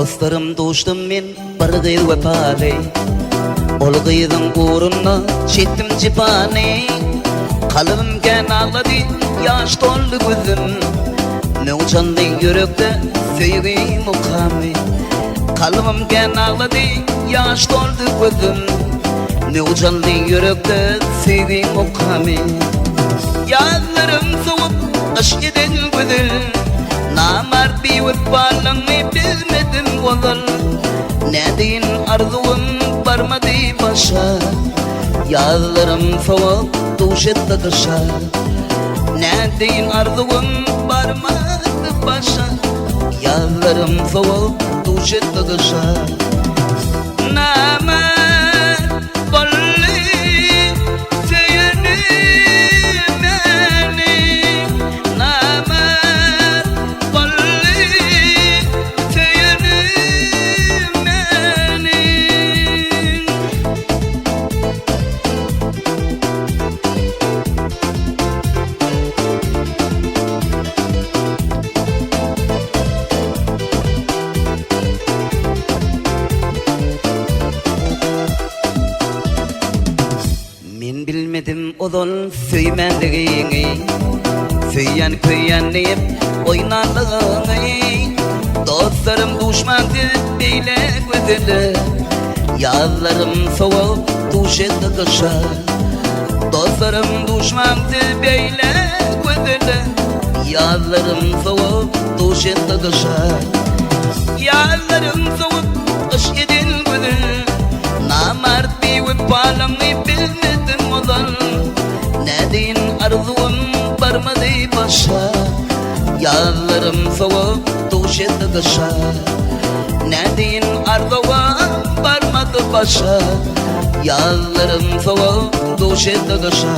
Dostlarım do'stum men bir gıyl vefali Ol gıydyň uğruna çetdim jipany Kalbimge nağlady ýaş doldy gözüm Ne uçandy yürekde söýgi mukamy Kalbimge nağlady ýaş doldy gözüm Ne uçandy yürekde söýgi mukamy Ýazlarym soňup aşk eden gözüm Namart bir vefalyňy bilmedim bolal Nädin arzuwym barmady başa Ýazlarym soňup duş etdi dışa Nädin arzuwym barmady başa Ýazlarym soňup duş etdi dışa Namart bolly söýeni meni Namart bolly söýeni meni Men bilmedim ozal söýmendigiňi Söýýän köýýän diýip oýnandygyňy Dostlarym duşmandy beýle gözeli Ýazlarym soňup duş etdi dışa Dostlarym duşmandy beýle gözeli Ýazlarym soňup duş etdi dışa Ýazlarym soňup aşk eden gözüm Namart bir vefalyňy bilmedim ozal Nädin arzuwym barmady başa Ýazlarym soňup duş etdi dışa Nädin arzuwym barmady başa Ýazlarym soňup duş etdi dışa